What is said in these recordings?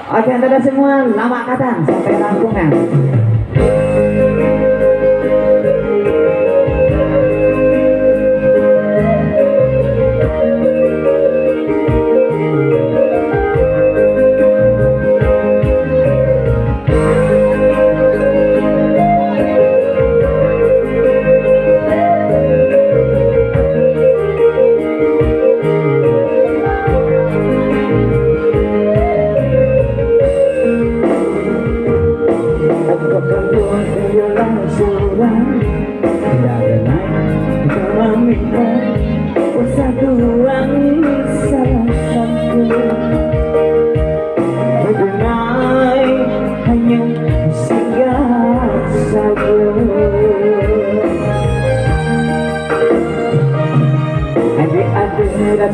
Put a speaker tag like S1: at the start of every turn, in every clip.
S1: Oke, anda semua lama kata sampai rangkungan.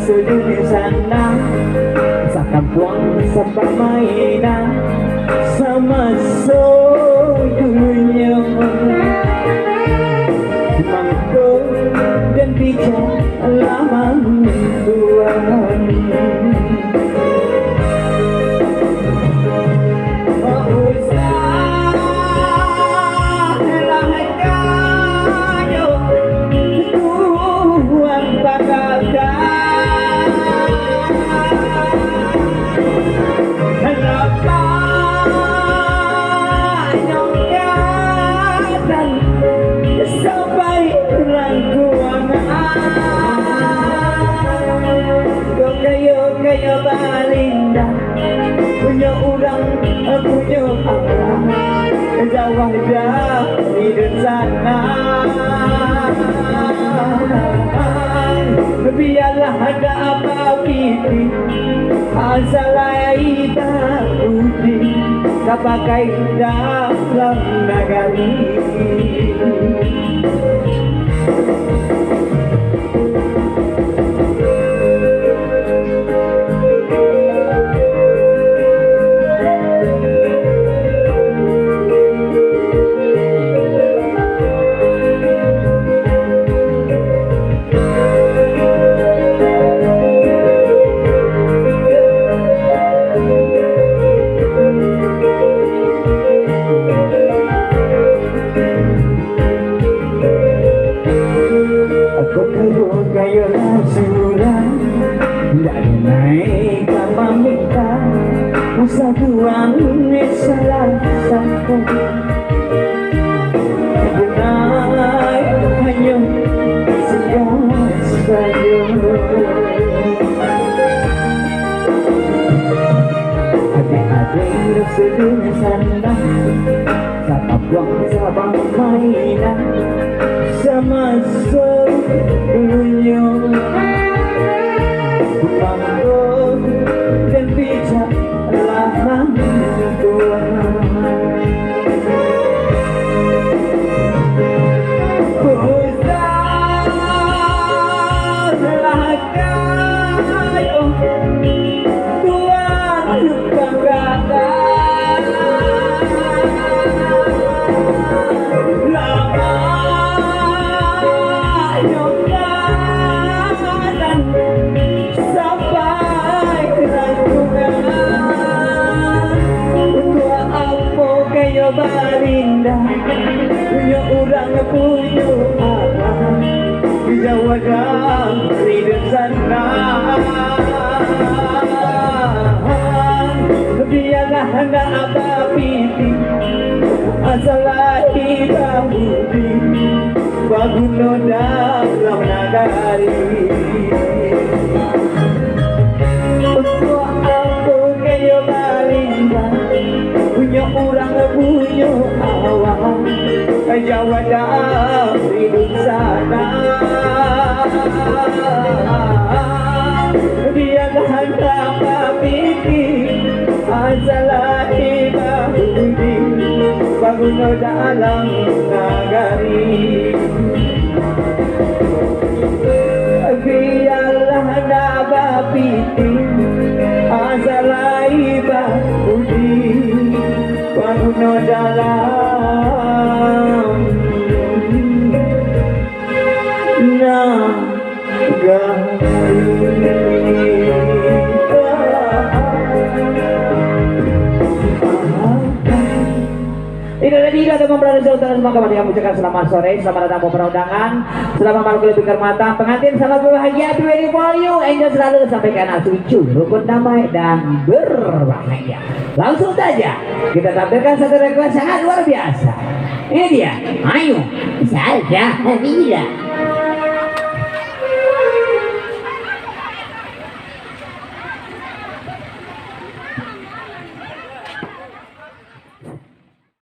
S2: Di sana sa kampung sa permainan sama dunia mangkuk dan bijak lama tuan. Kayo balinda punya orang punya Allah jauh dari sana biarlah ada apa piti asalai tak uji kapakai dalam nagari. Kayo rasulan dari naik kapal minta usaha tuang salah satu benai hanya segala saja adik-adik sedih sana sama buang sabang mainan sama dunia mangkuk dan bijak lama tuan. Barinda punya orang punya Allah Jawa dari sana biarlah hendak apa piti asalahi budi baguno dalam nagari. Untuk aku kayo barinda punya orang punya awal Jawa dari sana biarlah apa pikir asalahi budi bangun dalam nagari. Biarlah apa pikir asalahi budi bangun dalam nagari.
S1: Tidak teman berada saudara semua kembali kami ucapkan selamat sore, selamat datang beberapa undangan, selamat malam lebih kehormatan, pengantin selamat berbahagia, happy wedding for you, angel selalu sampaikan asucu, rukun damai dan berbahagia. Langsung saja kita tampilkan satu request sangat luar biasa. Ini dia, ayo, saja Hamida.